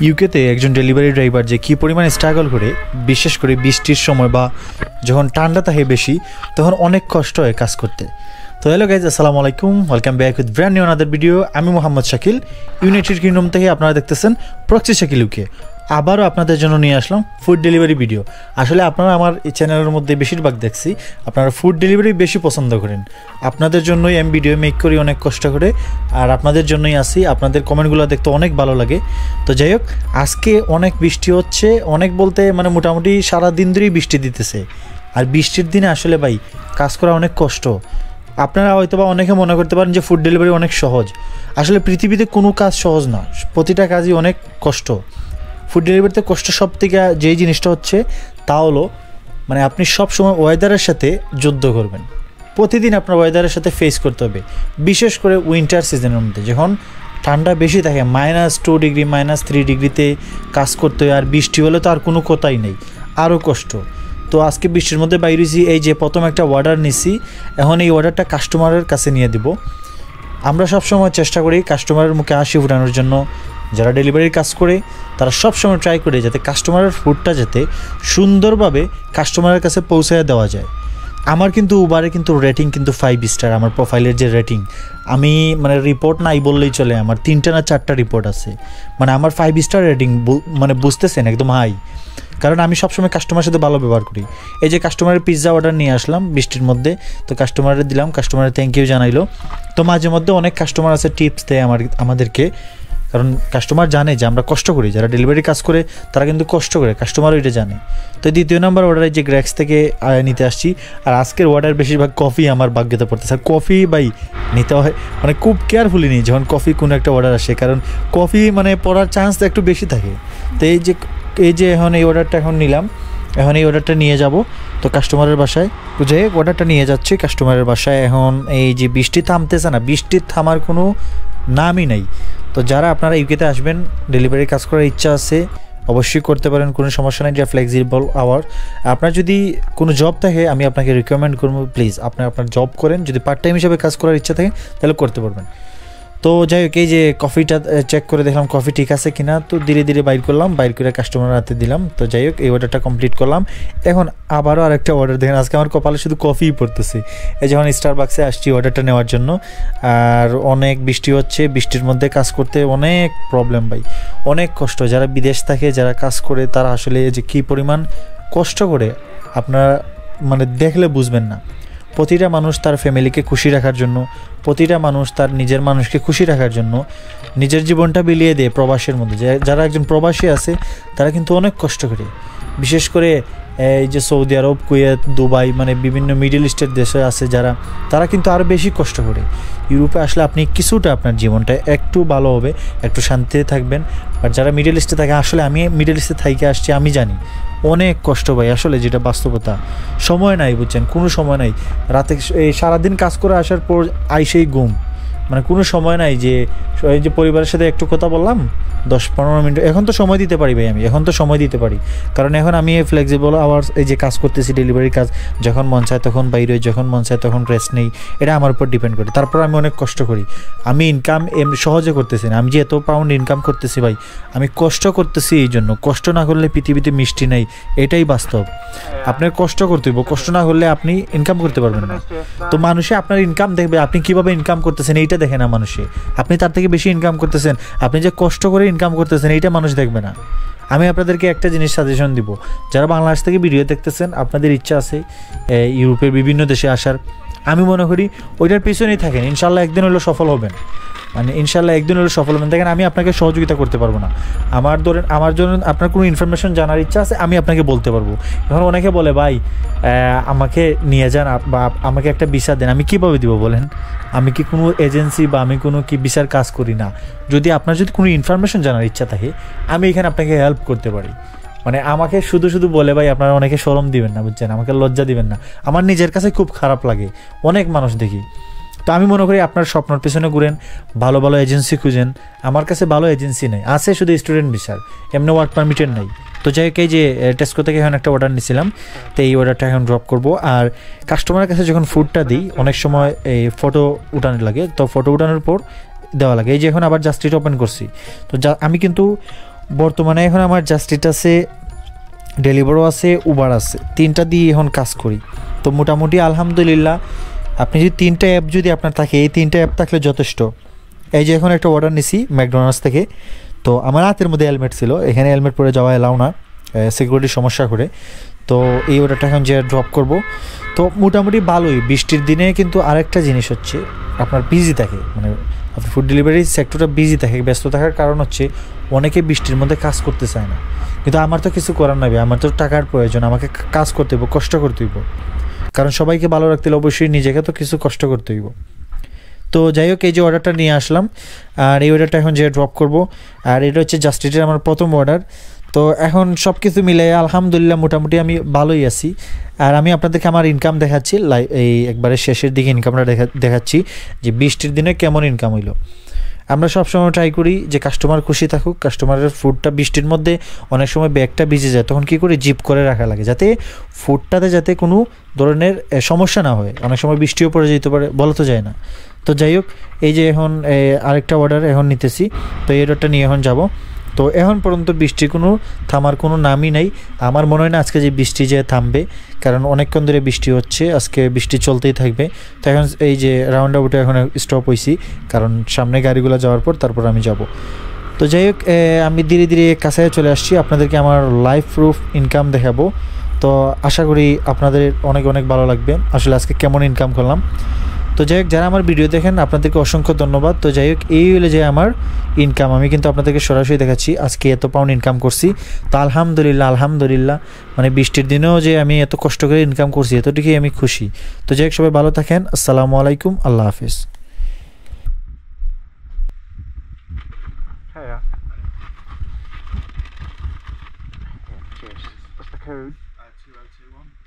ইউকেতে একজন delivery driver যে কী পরিমাণে স্ট্রাগল করে, বিশেষ করে বৃষ্টির সময় বা যখন ঠান্ডা থাকে বেশি, তখন অনেক কষ্ট হয় কাজ করতে। তো হ্যালো গাইজ, আসসালামু আলাইকুম, welcome back with brand new another video. আমি মোহাম্মদ শাকিল, ইউনাইটেড কিংডম থেকে আপনারা দেখতেছেন প্রক্সি শাকিল ইউকে। আবারও আপনাদের জন্য নিয়ে আসলাম ফুড ডেলিভারি ভিডিও। আসলে আপনারা আমার এই চ্যানেলের মধ্যে বেশিরভাগ দেখছি আপনারা ফুড ডেলিভারি বেশি পছন্দ করেন। আপনাদের জন্যই আমি ভিডিও মেক করি অনেক কষ্ট করে, আর আপনাদের জন্যই আসি। আপনাদের কমেন্টগুলো দেখতে অনেক ভালো লাগে। তো যাই হোক, আজকে অনেক বৃষ্টি হচ্ছে, অনেক বলতে মানে মোটামুটি সারা দিন ধরেই বৃষ্টি দিতেছে। আর বৃষ্টির দিনে আসলে ভাই কাজ করা অনেক কষ্ট। আপনারা হয়তো বা অনেকে মনে করতে পারেন যে ফুড ডেলিভারি অনেক সহজ। আসলে পৃথিবীতে কোনো কাজ সহজ না, প্রতিটা কাজই অনেক কষ্ট। ফুড ডেলিভারিতে কষ্ট সব থেকে যেই জিনিসটা হচ্ছে তা হলো মানে আপনি সব সময় ওয়েদারের সাথে যুদ্ধ করবেন। প্রতিদিন আপনার ওয়েদারের সাথে ফেস করতে হবে, বিশেষ করে উইন্টার সিজনের মধ্যে যখন ঠান্ডা বেশি থাকে, -2 ডিগ্রি -3 ডিগ্রিতে কাজ করতে হয়। আর বৃষ্টি হলে তো আর কোনো কথাই নেই, আরও কষ্ট। তো আজকে বৃষ্টির মধ্যে বাইরেছি, এই যে প্রথম একটা অর্ডার নিছি, এখন এই অর্ডারটা কাস্টমারের কাছে নিয়ে দিব। আমরা সবসময় চেষ্টা করি কাস্টমারের মুখে হাসি ফোটানোর জন্য। যারা ডেলিভারির কাজ করে তারা সবসময় ট্রাই করে যাতে কাস্টমারের ফুডটা যাতে সুন্দরভাবে কাস্টমারের কাছে পৌঁছে দেওয়া যায়। আমার কিন্তু উবারে কিন্তু রেটিং কিন্তু 5 স্টার। আমার প্রোফাইলের যে রেটিং, আমি মানে রিপোর্ট নাই বললেই চলে, আমার 3টা না 4টা রিপোর্ট আছে। মানে আমার 5 স্টার রেটিং, মানে বুঝতেছেন একদম হাই। কারণ আমি সবসময় কাস্টমারের সাথে ভালো ব্যবহার করি। এই যে কাস্টমারের পিৎজা অর্ডার নিয়ে আসলাম বৃষ্টির মধ্যে, তো কাস্টমারের দিলাম, কাস্টমারের থ্যাংক ইউ জানাইলো। তো মাঝে মধ্যে অনেক কাস্টমার আছে টিপস দেয় আমাদেরকে, কারণ কাস্টমার জানে যে আমরা কষ্ট করি। যারা ডেলিভারি কাজ করে তারা কিন্তু কষ্ট করে, কাস্টমারও এটা জানে। তো দ্বিতীয় নম্বর অর্ডারে যে গ্র্যাক্স থেকে নিতে আসছি। আর আজকের অর্ডার বেশিরভাগ কফি আমার ভাগ্যতে পড়তেছে। আর কফি ভাই নিতে হয় মানে খুব কেয়ারফুলি নিই যখন কফি কোনো একটা অর্ডার আসে, কারণ কফি মানে পড়ার চান্সটা একটু বেশি থাকে। তো এই যে এখন এই অর্ডারটা এখন নিলাম, এখন এই অর্ডারটা নিয়ে যাব তো কাস্টমারের বাসায়। বুঝে অর্ডারটা নিয়ে যাচ্ছি কাস্টমারের বাসায়। এখন এই যে বৃষ্টি থামতেছে না, বৃষ্টির থামার কোনো নামই নেই। তো যারা আপনারা ইউকেতে আসবেন, ডেলিভারি কাজ করার ইচ্ছা আছে, অবশ্যই করতে পারেন, কোনো সমস্যা নেই। যা ফ্লেক্সিবল আওয়ার। আপনার যদি কোনো জব থাকে আমি আপনাকে রিকমেন্ড করবো প্লিজ আপনার জব করেন। যদি পার্ট টাইম হিসাবে কাজ করার ইচ্ছা থাকে তাহলে করতে পারবেন। তো যাই হোক, এই যে কফিটা চেক করে দেখলাম কফি ঠিক আছে কিনা, তো ধীরে ধীরে বাইর করলাম, বাইর করে কাস্টমারের হাতে দিলাম। তো যাই হোক, এই অর্ডারটা কমপ্লিট করলাম। এখন আবারও আরেকটা অর্ডার দেখেন, আজকে আমার কপালে শুধু কফিই পড়তেছে। এই যখন স্টারবাক্সে আসছি অর্ডারটা নেওয়ার জন্য, আর অনেক বৃষ্টি হচ্ছে, বৃষ্টির মধ্যে কাজ করতে অনেক প্রবলেম ভাই, অনেক কষ্ট। যারা বিদেশ থাকে, যারা কাজ করে, তারা আসলে যে কী পরিমাণ কষ্ট করে আপনারা মানে দেখলে বুঝবেন না। প্রতিটা মানুষ তার ফ্যামিলিকে খুশি রাখার জন্য, প্রতিটা মানুষ তার নিজের মানুষকে খুশি রাখার জন্য নিজের জীবনটা বিলিয়ে দেয় প্রবাসের মধ্যে। যারা একজন প্রবাসী আছে তারা কিন্তু অনেক কষ্ট করে, বিশেষ করে এই যে সৌদি আরব, কুয়েত, দুবাই, মানে বিভিন্ন মিডল ইস্টের দেশে আছে যারা, তারা কিন্তু আরও বেশি কষ্ট করে। ইউরোপে আসলে আপনি কিছুটা আপনার জীবনটা একটু ভালো হবে, একটু শান্তিতে থাকবেন। আর যারা মিডল ইস্টে থাকে, আসলে আমি মিডল ইস্টে থেকে আসছি, আমি জানি অনেক কষ্ট ভাই। আসলে যেটা বাস্তবতা, সময় নাই, বুঝছেন, কোনো সময় নাই। রাতে এই সারাদিন কাজ করে আসার পর আইসেই ঘুম, মানে কোনো সময় নাই যে এই যে পরিবারের সাথে একটু কথা বললাম 10-15 মিনিট। এখন তো সময় দিতে পারি ভাই, আমি এখন তো সময় দিতে পারি, কারণ এখন আমি ফ্লেক্সিবল আওয়ার্স, এই যে কাজ করতেছি ডেলিভারি কাজ, যখন মন চায় তখন বাইরে, যখন মন চায় তখন রেস্ট নেই। এটা আমার উপর ডিপেন্ড করে। তারপর আমি অনেক কষ্ট করি। আমি ইনকাম সহজে করতেছি না, আমি যে এত পাউন্ড ইনকাম করতেছি ভাই, আমি কষ্ট করতেছি। এই জন্য কষ্ট না করলে পৃথিবীতে মিষ্টি নেই, এটাই বাস্তব। আপনার কষ্ট করতে হইব, কষ্ট না করলে আপনি ইনকাম করতে পারবেন না। তো মানুষে আপনার ইনকাম দেখবে, আপনি কীভাবে ইনকাম করতেছেন এইটা দেখে না মানুষে। আপনি তার থেকে বেশি ইনকাম করতেছেন, আপনি যে কষ্ট করে ইনকাম করতেছেন এইটা মানুষ দেখবে না। আমি আপনাদেরকে একটা জিনিস সাজেশন দিব, যারা বাংলাদেশ থেকে ভিডিও দেখতেছেন, আপনাদের ইচ্ছা আছে ইউরোপের বিভিন্ন দেশে আসার, আমি মনে করি ওইটার পিছনেই থাকেন, ইনশাল্লাহ একদিন হলেও সফল হবেন। মানে ইনশাল্লাহ একদিন হলেও সফল হবেন। দেখেন, আমি আপনাকে সহযোগিতা করতে পারবো না। আমার জন্য আপনার কোনো ইনফরমেশন জানার ইচ্ছা আছে, আমি আপনাকে বলতে পারবো। এখন অনেকে বলে ভাই আমাকে নিয়ে যান বা আমাকে একটা ভিসা দেন, আমি কীভাবে দিব বলেন? আমি কি কোনো এজেন্সি বা আমি কোনো কি ভিসার কাজ করি না। যদি আপনার যদি কোনো ইনফরমেশন জানার ইচ্ছা থাকে, আমি এখানে আপনাকে হেল্প করতে পারি। মানে আমাকে শুধু বলে ভাই আপনারা অনেকে শরম দিবেন না, বুঝছেন, আমাকে লজ্জা দিবেন না। আমার নিজের কাছে খুব খারাপ লাগে, অনেক মানুষ দেখি। তো আমি মনে করি আপনার স্বপ্নের পেছনে ঘুরেন, ভালো ভালো এজেন্সি খুঁজেন। আমার কাছে ভালো এজেন্সি নেই, আছে শুধু স্টুডেন্ট ভিসার, এমনি ওয়ার্ক পারমিটের নেই। তো যাই হোক, এই যে টেস্কো থেকে এখন একটা অর্ডার নিয়েছিলাম, তো এই অর্ডারটা এখন ড্রপ করব। আর কাস্টমারের কাছে যখন ফুডটা দিই, অনেক সময় এই ফটো উঠানোর লাগে, তো ফটো উঠানোর পর দেওয়া লাগে। এই যে এখন আবার জাস্ট এটা ওপেন করছি, তো আমি কিন্তু বর্তমানে এখন আমার জাস্ট ইট আছে, ডেলিভারও আছে, উবার আছে, তিনটা দিয়ে এখন কাজ করি। তো মোটামুটি আলহামদুলিল্লাহ আপনি যদি তিনটা অ্যাপ যদি আপনার থাকে, এই তিনটা অ্যাপ থাকলে যথেষ্ট। এই যে এখন একটা অর্ডার নিছি ম্যাকডোনাল্ডস থেকে, তো আমার হাতের মধ্যে হেলমেট ছিল, এখানে হেলমেট পরে যাওয়া এলাও না, সিকিউরিটির সমস্যা করে। তো এই অর্ডারটা এখন যে ড্রপ করব, তো মোটামুটি ভালোই। বৃষ্টির দিনে কিন্তু আরেকটা জিনিস হচ্ছে আপনার বিজি থাকে, মানে আপনার ফুড ডেলিভারি সেক্টরটা বিজি থাকে। ব্যস্ত থাকার কারণ হচ্ছে অনেকে বৃষ্টির মধ্যে কাজ করতে চায় না, কিন্তু আমার তো কিছু করার নাই, আমার তো টাকার প্রয়োজন, আমাকে কাজ করতে হইব, কষ্ট করতে হইব, কারণ সবাইকে ভালো রাখতে হলে অবশ্যই নিজেকে তো কিছু কষ্ট করতে হইব। তো যাই হোক, এই যে অর্ডারটা নিয়ে আসলাম, আর এই অর্ডারটা এখন যে ড্রপ করব, আর এটা হচ্ছে জাস্ট ইটের আমার প্রথম অর্ডার। তো এখন সব কিছু মিলে আলহামদুলিল্লাহ মোটামুটি আমি ভালোই আছি। আর আমি আপনাদেরকে আমার ইনকাম দেখাচ্ছি, এই একবারে শেষের দিকে ইনকামটা দেখাচ্ছি যে বৃষ্টির দিনে কেমন ইনকাম হইলো। আমরা সবসময় ট্রাই করি যে কাস্টমার খুশি থাকুক, কাস্টমারের ফুডটা বৃষ্টির মধ্যে অনেক সময় ব্যাগটা ভিজে যায়, তখন কী করি জিপ করে রাখা লাগে, যাতে ফুডটাতে যাতে কোনো ধরনের সমস্যা না হয়। অনেক সময় বৃষ্টিও পড়ে যেতে পারে, বলা তো যায় না। তো যাই হোক, এই যে এখন আরেকটা অর্ডার এখন নিতেছি, তো এই অর্ডারটা নিয়ে এখন যাব। তো এখন পর্যন্ত বৃষ্টির কোনো থামার কোনো নামই নাই। আমার মনে হয় না আজকে যে বৃষ্টি যে থামবে, কারণ অনেকক্ষণ ধরে বৃষ্টি হচ্ছে, আজকে বৃষ্টি চলতেই থাকবে। তো এখন এই যে রাউন্ড আউটে এখন স্টপ হয়েছি, কারণ সামনে গাড়িগুলো যাওয়ার পর তারপর আমি যাব। তো যাই হোক, আমি ধীরে ধীরে কাছে চলে আসছি, আপনাদেরকে আমার লাইভ প্রুফ ইনকাম দেখাবো। তো আশা করি আপনাদের অনেক অনেক ভালো লাগবে আসলে আজকে কেমন ইনকাম করলাম। তো যাই হোক, যারা আমার ভিডিও দেখেন আপনাদেরকে অসংখ্য ধন্যবাদ। তো যাই হোক, এই হলো যে আমার ইনকাম, আমি কিন্তু আপনাদেরকে সরাসরি দেখাচ্ছি আজকে এত পাউন্ড ইনকাম করছি। তো আলহামদুলিল্লাহ আলহামদুলিল্লাহ, মানে বৃষ্টির দিনেও যে আমি এত কষ্ট করে ইনকাম করছি এতটুকুই আমি খুশি। তো যাই হোক, সবাই ভালো থাকেন, আসসালামু আলাইকুম, আল্লাহ হাফিজ। Hiya. Yeah, cheers. What's the code? 2021.